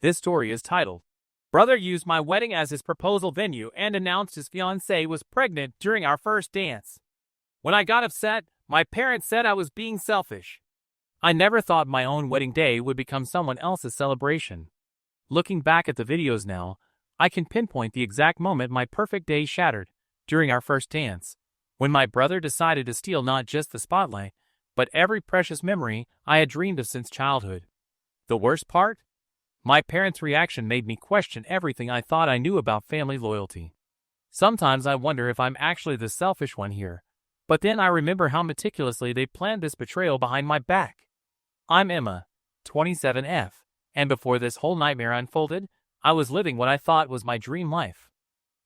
This story is titled, Brother Used My Wedding as His Proposal Venue and Announced His Fiancée Was Pregnant During Our First Dance. When I got upset, my parents said I was being selfish. I never thought my own wedding day would become someone else's celebration. Looking back at the videos now, I can pinpoint the exact moment my perfect day shattered, during our first dance, when my brother decided to steal not just the spotlight, but every precious memory I had dreamed of since childhood. The worst part? My parents' reaction made me question everything I thought I knew about family loyalty. Sometimes I wonder if I'm actually the selfish one here, but then I remember how meticulously they planned this betrayal behind my back. I'm Emma, 27F, and before this whole nightmare unfolded, I was living what I thought was my dream life.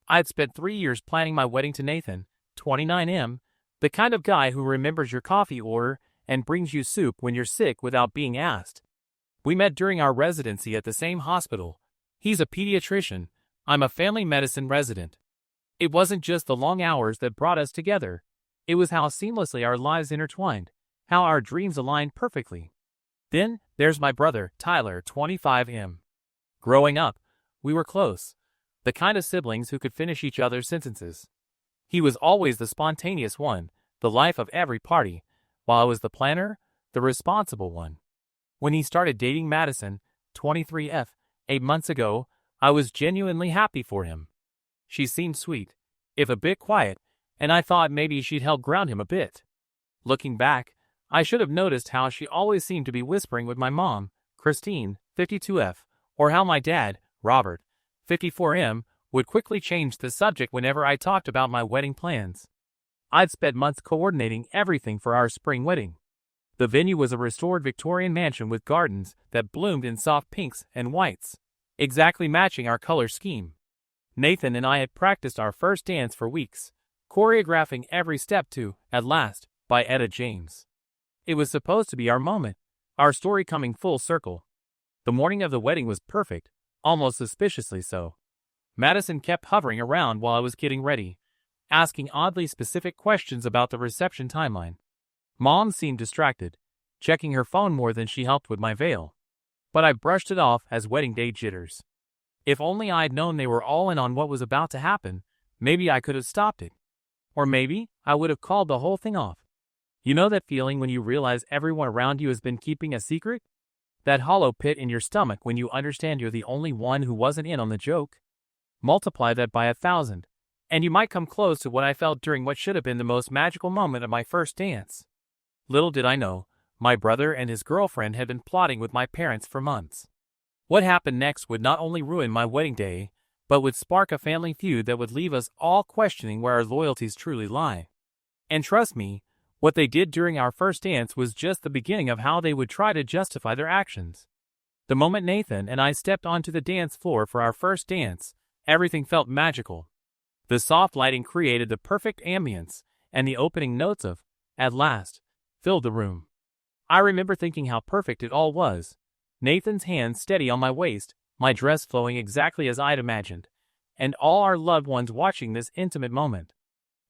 I had spent 3 years planning my wedding to Nathan, 29M, the kind of guy who remembers your coffee order and brings you soup when you're sick without being asked. We met during our residency at the same hospital. He's a pediatrician. I'm a family medicine resident. It wasn't just the long hours that brought us together. It was how seamlessly our lives intertwined, how our dreams aligned perfectly. Then, there's my brother, Tyler, 25M. Growing up, we were close. The kind of siblings who could finish each other's sentences. He was always the spontaneous one, the life of every party, while I was the planner, the responsible one. When he started dating Madison, 23F, 8 months ago, I was genuinely happy for him. She seemed sweet, if a bit quiet, and I thought maybe she'd help ground him a bit. Looking back, I should have noticed how she always seemed to be whispering with my mom, Christine, 52F, or how my dad, Robert, 54M, would quickly change the subject whenever I talked about my wedding plans. I'd spent months coordinating everything for our spring wedding. The venue was a restored Victorian mansion with gardens that bloomed in soft pinks and whites, exactly matching our color scheme. Nathan and I had practiced our first dance for weeks, choreographing every step to, at last, by Etta James. It was supposed to be our moment, our story coming full circle. The morning of the wedding was perfect, almost suspiciously so. Madison kept hovering around while I was getting ready, asking oddly specific questions about the reception timeline. Mom seemed distracted, checking her phone more than she helped with my veil. But I brushed it off as wedding day jitters. If only I'd known they were all in on what was about to happen, maybe I could have stopped it. Or maybe I would have called the whole thing off. You know that feeling when you realize everyone around you has been keeping a secret? That hollow pit in your stomach when you understand you're the only one who wasn't in on the joke? Multiply that by 1,000, and you might come close to what I felt during what should have been the most magical moment of my first dance. Little did I know, my brother and his girlfriend had been plotting with my parents for months. What happened next would not only ruin my wedding day, but would spark a family feud that would leave us all questioning where our loyalties truly lie. And trust me, what they did during our first dance was just the beginning of how they would try to justify their actions. The moment Nathan and I stepped onto the dance floor for our first dance, everything felt magical. The soft lighting created the perfect ambience, and the opening notes of, "At last," filled the room. I remember thinking how perfect it all was. Nathan's hand steady on my waist, my dress flowing exactly as I'd imagined, and all our loved ones watching this intimate moment.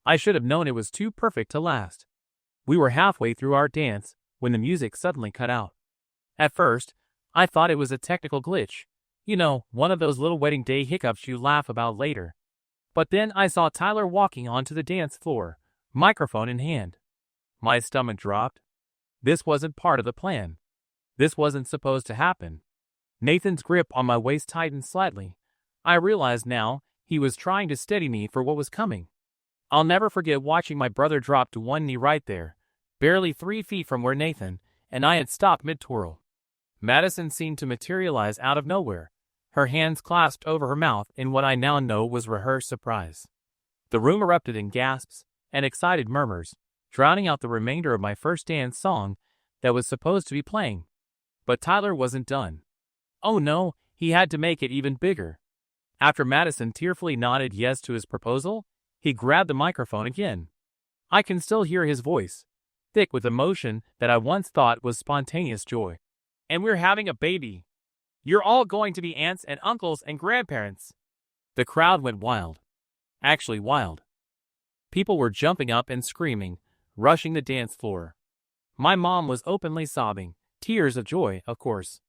I should have known it was too perfect to last. We were halfway through our dance when the music suddenly cut out. At first, I thought it was a technical glitch. You know, one of those little wedding day hiccups you laugh about later. But then I saw Tyler walking onto the dance floor, microphone in hand. My stomach dropped. This wasn't part of the plan. This wasn't supposed to happen. Nathan's grip on my waist tightened slightly. I realized now he was trying to steady me for what was coming. I'll never forget watching my brother drop to one knee right there, barely 3 feet from where Nathan and I had stopped mid-twirl. Madison seemed to materialize out of nowhere, her hands clasped over her mouth in what I now know was rehearsed surprise. The room erupted in gasps and excited murmurs, drowning out the remainder of my first dance song that was supposed to be playing. But Tyler wasn't done. Oh no, he had to make it even bigger. After Madison tearfully nodded yes to his proposal, he grabbed the microphone again. I can still hear his voice, thick with emotion that I once thought was spontaneous joy. "And we're having a baby. You're all going to be aunts and uncles and grandparents." The crowd went wild. Actually wild. People were jumping up and screaming, rushing the dance floor. My mom was openly sobbing, tears of joy, of course.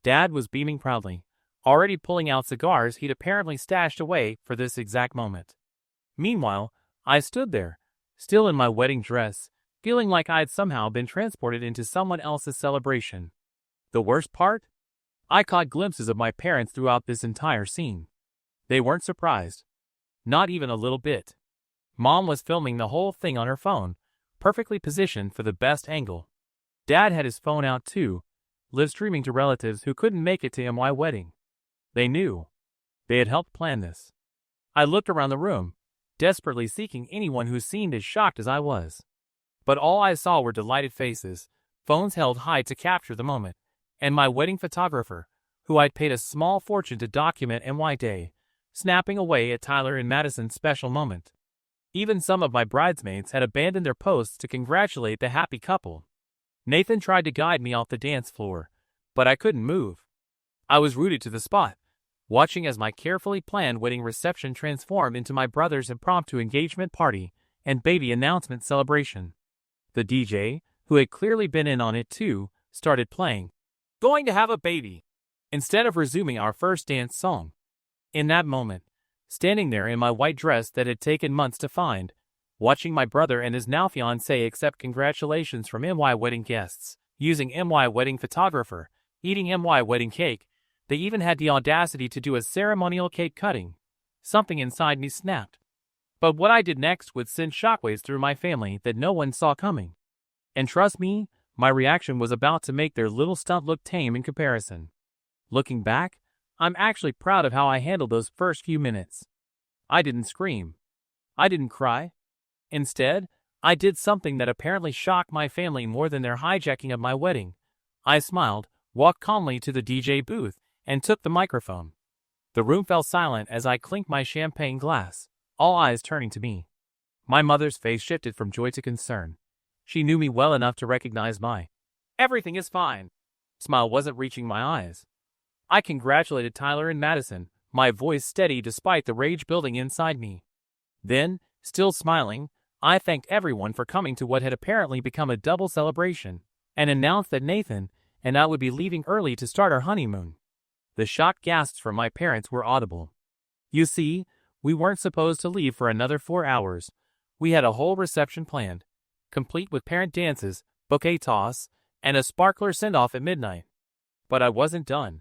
Dad was beaming proudly, already pulling out cigars he'd apparently stashed away for this exact moment. Meanwhile, I stood there, still in my wedding dress, feeling like I'd somehow been transported into someone else's celebration. The worst part? I caught glimpses of my parents throughout this entire scene. They weren't surprised. Not even a little bit. Mom was filming the whole thing on her phone, perfectly positioned for the best angle. Dad had his phone out too, live streaming to relatives who couldn't make it to my wedding. They knew. They had helped plan this. I looked around the room, desperately seeking anyone who seemed as shocked as I was. But all I saw were delighted faces, phones held high to capture the moment, and my wedding photographer, who I'd paid a small fortune to document my day, snapping away at Tyler and Madison's special moment. Even some of my bridesmaids had abandoned their posts to congratulate the happy couple. Nathan tried to guide me off the dance floor, but I couldn't move. I was rooted to the spot, watching as my carefully planned wedding reception transformed into my brother's impromptu engagement party and baby announcement celebration. The DJ, who had clearly been in on it too, started playing "Going to Have a Baby" instead of resuming our first dance song. In that moment, standing there in my white dress that had taken months to find, watching my brother and his now fiancé accept congratulations from MY wedding guests, using MY wedding photographer, eating MY wedding cake, they even had the audacity to do a ceremonial cake cutting. Something inside me snapped. But what I did next would send shockwaves through my family that no one saw coming. And trust me, my reaction was about to make their little stunt look tame in comparison. Looking back, I'm actually proud of how I handled those first few minutes. I didn't scream. I didn't cry. Instead, I did something that apparently shocked my family more than their hijacking of my wedding. I smiled, walked calmly to the DJ booth, and took the microphone. The room fell silent as I clinked my champagne glass, all eyes turning to me. My mother's face shifted from joy to concern. She knew me well enough to recognize my "everything is fine" smile wasn't reaching my eyes. I congratulated Tyler and Madison, my voice steady despite the rage building inside me. Then, still smiling, I thanked everyone for coming to what had apparently become a double celebration, and announced that Nathan and I would be leaving early to start our honeymoon. The shocked gasps from my parents were audible. You see, we weren't supposed to leave for another 4 hours. We had a whole reception planned, complete with parent dances, bouquet toss, and a sparkler send-off at midnight. But I wasn't done.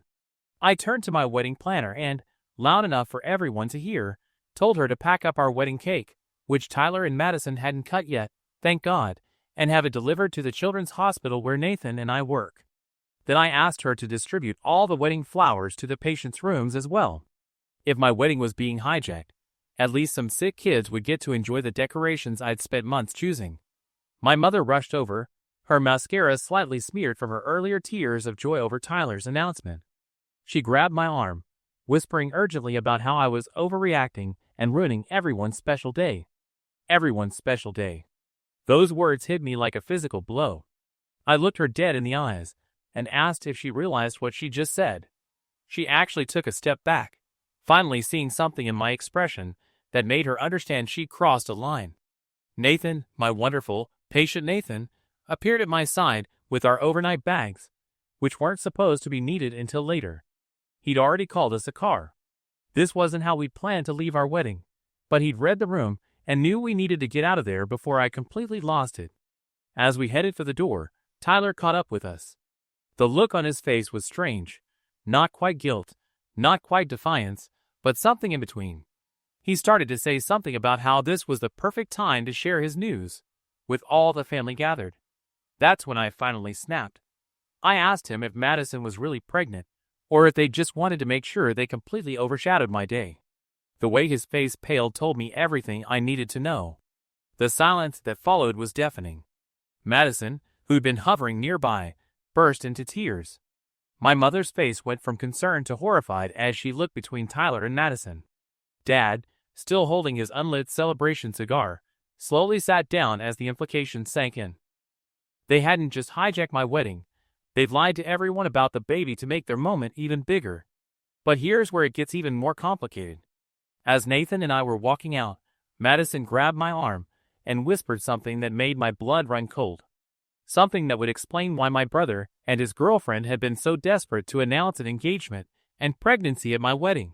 I turned to my wedding planner and, loud enough for everyone to hear, told her to pack up our wedding cake, which Tyler and Madison hadn't cut yet, thank God, and have it delivered to the children's hospital where Nathan and I work. Then I asked her to distribute all the wedding flowers to the patients' rooms as well. If my wedding was being hijacked, at least some sick kids would get to enjoy the decorations I'd spent months choosing. My mother rushed over, her mascara slightly smeared from her earlier tears of joy over Tyler's announcement. She grabbed my arm, whispering urgently about how I was overreacting and ruining everyone's special day. Everyone's special day. Those words hit me like a physical blow. I looked her dead in the eyes and asked if she realized what she just said. She actually took a step back, finally seeing something in my expression that made her understand she crossed a line. Nathan, my wonderful, patient Nathan, appeared at my side with our overnight bags, which weren't supposed to be needed until later. He'd already called us a car. This wasn't how we'd planned to leave our wedding, but he'd read the room and knew we needed to get out of there before I completely lost it. As we headed for the door, Tyler caught up with us. The look on his face was strange. Not quite guilt, not quite defiance, but something in between. He started to say something about how this was the perfect time to share his news, with all the family gathered. That's when I finally snapped. I asked him if Madison was really pregnant, or if they just wanted to make sure they completely overshadowed my day. The way his face paled told me everything I needed to know. The silence that followed was deafening. Madison, who'd been hovering nearby, burst into tears. My mother's face went from concern to horrified as she looked between Tyler and Madison. Dad, still holding his unlit celebration cigar, slowly sat down as the implications sank in. They hadn't just hijacked my wedding, they'd lied to everyone about the baby to make their moment even bigger. But here's where it gets even more complicated. As Nathan and I were walking out, Madison grabbed my arm and whispered something that made my blood run cold. Something that would explain why my brother and his girlfriend had been so desperate to announce an engagement and pregnancy at my wedding.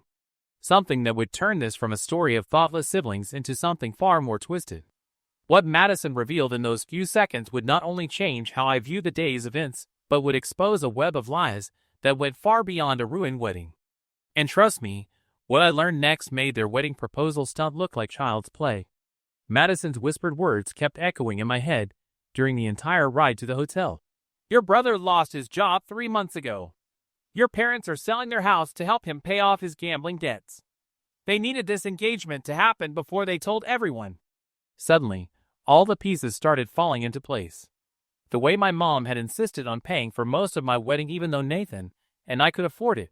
Something that would turn this from a story of thoughtless siblings into something far more twisted. What Madison revealed in those few seconds would not only change how I view the day's events, but would expose a web of lies that went far beyond a ruined wedding. And trust me, what I learned next made their wedding proposal stunt look like child's play. Madison's whispered words kept echoing in my head during the entire ride to the hotel. Your brother lost his job 3 months ago. Your parents are selling their house to help him pay off his gambling debts. They needed this engagement to happen before they told everyone. Suddenly, all the pieces started falling into place. The way my mom had insisted on paying for most of my wedding even though Nathan and I could afford it.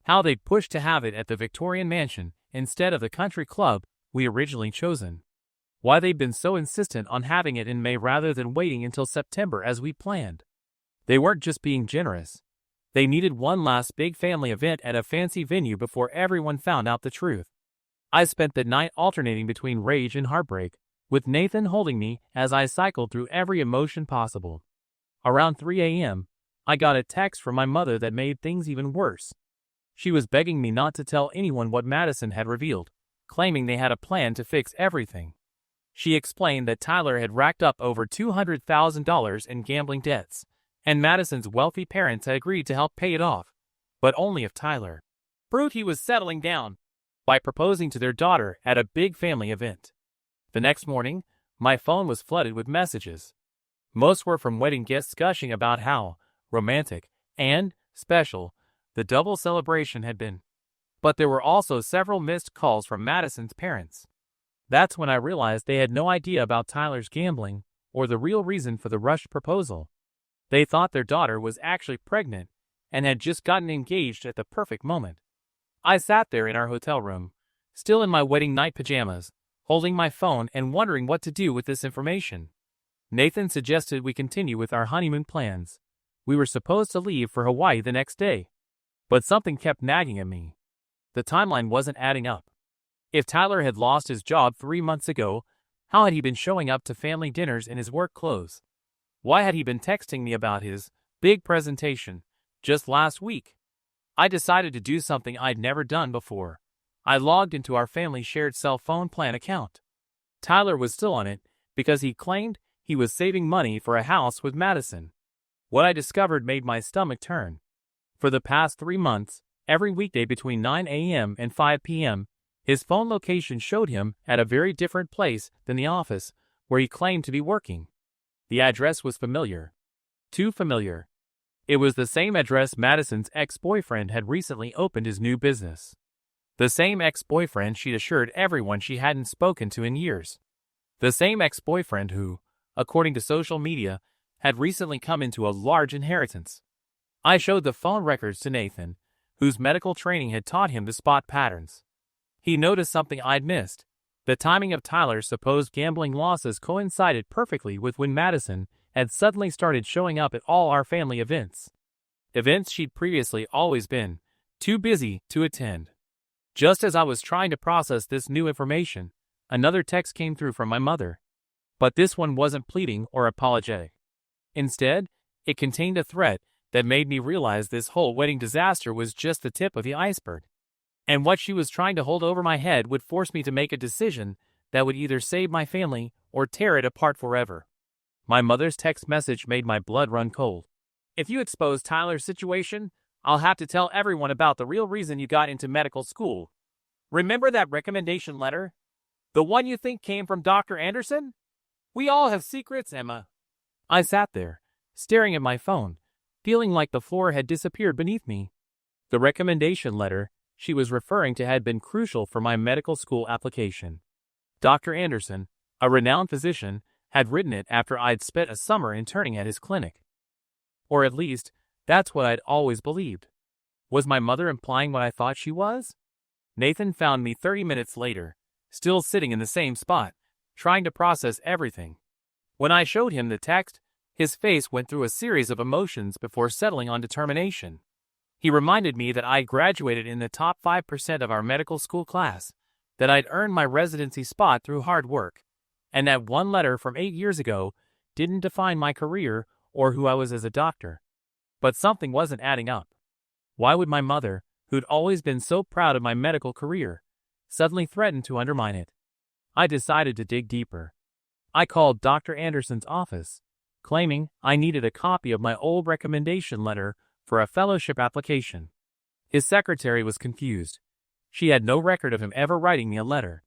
How they'd pushed to have it at the Victorian mansion instead of the country club we originally chosen. Why they'd been so insistent on having it in May rather than waiting until September as we planned. They weren't just being generous. They needed one last big family event at a fancy venue before everyone found out the truth. I spent the night alternating between rage and heartbreak, with Nathan holding me as I cycled through every emotion possible. Around 3 a.m., I got a text from my mother that made things even worse. She was begging me not to tell anyone what Madison had revealed, claiming they had a plan to fix everything. She explained that Tyler had racked up over $200,000 in gambling debts, and Madison's wealthy parents had agreed to help pay it off, but only if Tyler proved he was settling down by proposing to their daughter at a big family event. The next morning, my phone was flooded with messages. Most were from wedding guests gushing about how romantic and special the double celebration had been. But there were also several missed calls from Madison's parents. That's when I realized they had no idea about Tyler's gambling or the real reason for the rushed proposal. They thought their daughter was actually pregnant and had just gotten engaged at the perfect moment. I sat there in our hotel room, still in my wedding night pajamas, holding my phone and wondering what to do with this information. Nathan suggested we continue with our honeymoon plans. We were supposed to leave for Hawaii the next day. But something kept nagging at me. The timeline wasn't adding up. If Tyler had lost his job 3 months ago, how had he been showing up to family dinners in his work clothes? Why had he been texting me about his big presentation just last week? I decided to do something I'd never done before. I logged into our family shared cell phone plan account. Tyler was still on it because he claimed he was saving money for a house with Madison. What I discovered made my stomach turn. For the past 3 months, every weekday between 9 a.m. and 5 p.m., his phone location showed him at a very different place than the office where he claimed to be working. The address was familiar. Too familiar. It was the same address Madison's ex-boyfriend had recently opened his new business. The same ex-boyfriend she'd assured everyone she hadn't spoken to in years. The same ex-boyfriend who, according to social media, had recently come into a large inheritance. I showed the phone records to Nathan, whose medical training had taught him to spot patterns. He noticed something I'd missed. The timing of Tyler's supposed gambling losses coincided perfectly with when Madison had suddenly started showing up at all our family events. Events she'd previously always been too busy to attend. Just as I was trying to process this new information, another text came through from my mother. But this one wasn't pleading or apologetic. Instead, it contained a threat that made me realize this whole wedding disaster was just the tip of the iceberg. And what she was trying to hold over my head would force me to make a decision that would either save my family or tear it apart forever. My mother's text message made my blood run cold. If you expose Tyler's situation, I'll have to tell everyone about the real reason you got into medical school. Remember that recommendation letter? The one you think came from Dr. Anderson? We all have secrets, Emma. I sat there, staring at my phone, feeling like the floor had disappeared beneath me. The recommendation letter she was referring to had been crucial for my medical school application. Dr. Anderson, a renowned physician, had written it after I'd spent a summer interning at his clinic. Or at least, that's what I'd always believed. Was my mother implying what I thought she was? Nathan found me 30 minutes later, still sitting in the same spot, trying to process everything. When I showed him the text, his face went through a series of emotions before settling on determination. He reminded me that I graduated in the top 5% of our medical school class, that I'd earned my residency spot through hard work, and that one letter from 8 years ago didn't define my career or who I was as a doctor. But something wasn't adding up. Why would my mother, who'd always been so proud of my medical career, suddenly threatened to undermine it. I decided to dig deeper. I called Dr. Anderson's office, claiming I needed a copy of my old recommendation letter for a fellowship application. His secretary was confused. She had no record of him ever writing me a letter.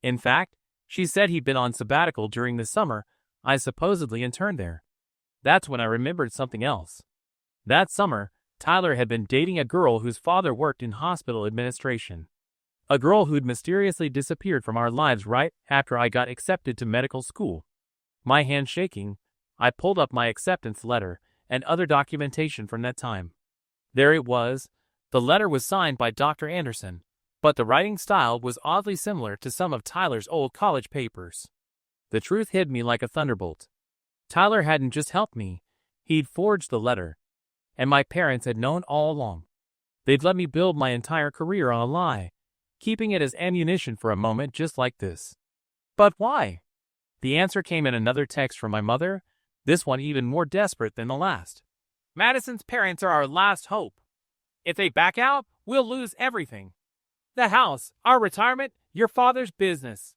In fact, she said he'd been on sabbatical during the summer I supposedly interned there. That's when I remembered something else. That summer, Tyler had been dating a girl whose father worked in hospital administration. A girl who'd mysteriously disappeared from our lives right after I got accepted to medical school. My hand shaking, I pulled up my acceptance letter and other documentation from that time. There it was. The letter was signed by Dr. Anderson, but the writing style was oddly similar to some of Tyler's old college papers. The truth hit me like a thunderbolt. Tyler hadn't just helped me, he'd forged the letter. And my parents had known all along. They'd let me build my entire career on a lie, keeping it as ammunition for a moment just like this. But why? The answer came in another text from my mother, this one even more desperate than the last. Madison's parents are our last hope. If they back out, we'll lose everything. The house, our retirement, your father's business.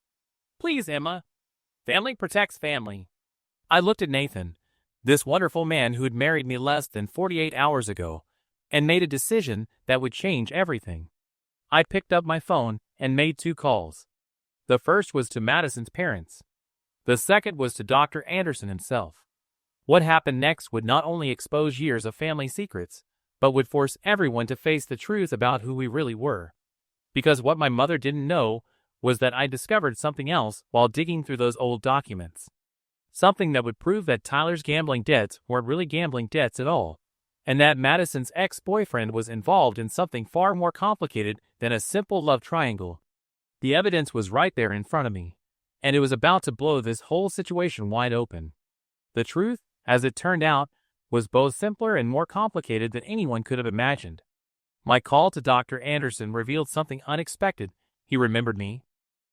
Please, Emma. Family protects family. I looked at Nathan, this wonderful man who had married me less than 48 hours ago, and made a decision that would change everything. I picked up my phone and made 2 calls. The first was to Madison's parents. The second was to Dr. Anderson himself. What happened next would not only expose years of family secrets, but would force everyone to face the truth about who we really were. Because what my mother didn't know was that I discovered something else while digging through those old documents. Something that would prove that Tyler's gambling debts weren't really gambling debts at all, and that Madison's ex-boyfriend was involved in something far more complicated than a simple love triangle. The evidence was right there in front of me, and it was about to blow this whole situation wide open. The truth, as it turned out, was both simpler and more complicated than anyone could have imagined. My call to Dr. Anderson revealed something unexpected. He remembered me,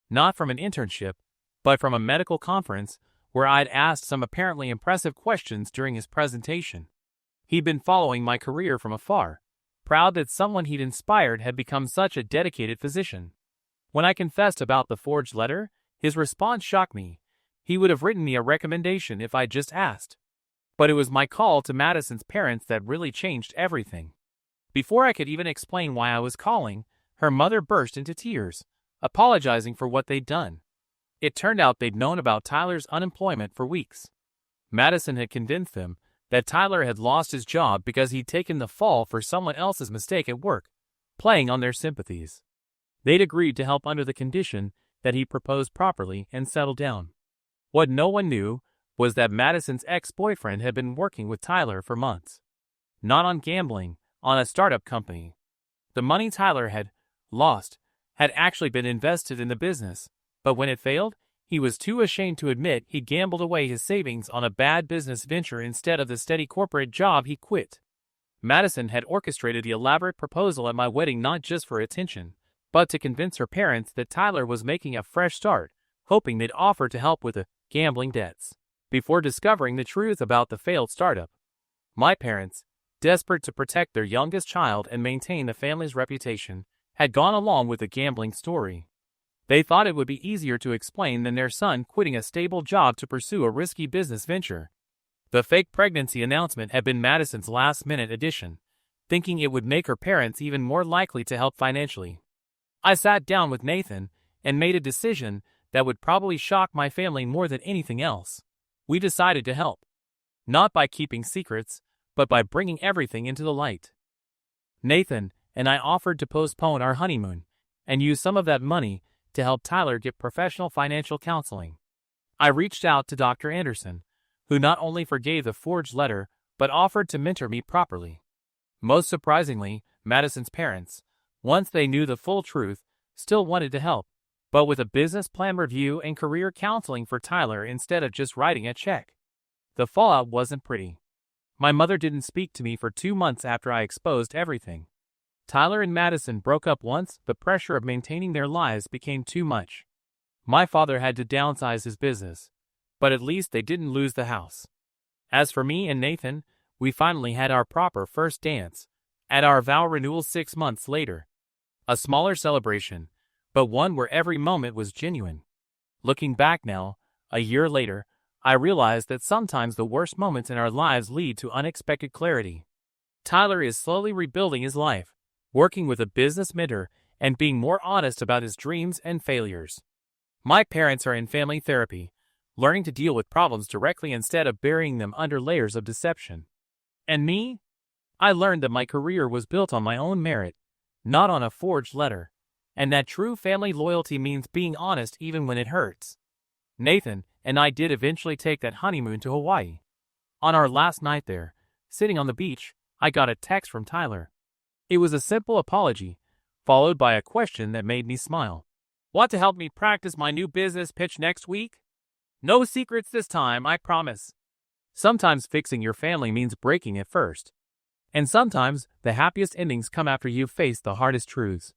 not from an internship, but from a medical conference where I'd asked some apparently impressive questions during his presentation. He'd been following my career from afar, proud that someone he'd inspired had become such a dedicated physician. When I confessed about the forged letter, his response shocked me. He would have written me a recommendation if I'd just asked. But it was my call to Madison's parents that really changed everything. Before I could even explain why I was calling, her mother burst into tears, apologizing for what they'd done. It turned out they'd known about Tyler's unemployment for weeks. Madison had convinced them that Tyler had lost his job because he'd taken the fall for someone else's mistake at work, playing on their sympathies. They'd agreed to help under the condition that he proposed properly and settle down. What no one knew was that Madison's ex-boyfriend had been working with Tyler for months. Not on gambling, on a startup company. The money Tyler had lost had actually been invested in the business, but when it failed, he was too ashamed to admit he gambled away his savings on a bad business venture instead of the steady corporate job he quit. Madison had orchestrated the elaborate proposal at my wedding not just for attention, but to convince her parents that Tyler was making a fresh start, hoping they'd offer to help with the gambling debts. Before discovering the truth about the failed startup, my parents, desperate to protect their youngest child and maintain the family's reputation, had gone along with the gambling story. They thought it would be easier to explain than their son quitting a stable job to pursue a risky business venture. The fake pregnancy announcement had been Madison's last-minute addition, thinking it would make her parents even more likely to help financially. I sat down with Nathan and made a decision that would probably shock my family more than anything else. We decided to help. Not by keeping secrets, but by bringing everything into the light. Nathan and I offered to postpone our honeymoon and use some of that money to help Tyler get professional financial counseling. I reached out to Dr. Anderson, who not only forgave the forged letter, but offered to mentor me properly. Most surprisingly, Madison's parents, once they knew the full truth, still wanted to help, but with a business plan review and career counseling for Tyler instead of just writing a check. The fallout wasn't pretty. My mother didn't speak to me for 2 months after I exposed everything. Tyler and Madison broke up once the pressure of maintaining their lives became too much. My father had to downsize his business, but at least they didn't lose the house. As for me and Nathan, we finally had our proper first dance, At our vow renewal 6 months later. A smaller celebration, but one where every moment was genuine. Looking back now, a year later, I realized that sometimes the worst moments in our lives lead to unexpected clarity. Tyler is slowly rebuilding his life, working with a business mentor and being more honest about his dreams and failures. My parents are in family therapy, learning to deal with problems directly instead of burying them under layers of deception. And me? I learned that my career was built on my own merit, not on a forged letter, and that true family loyalty means being honest even when it hurts. Nathan and I did eventually take that honeymoon to Hawaii. On our last night there, sitting on the beach, I got a text from Tyler. It was a simple apology, followed by a question that made me smile. Want to help me practice my new business pitch next week? No secrets this time, I promise. Sometimes fixing your family means breaking it first. And sometimes the happiest endings come after you've faced the hardest truths.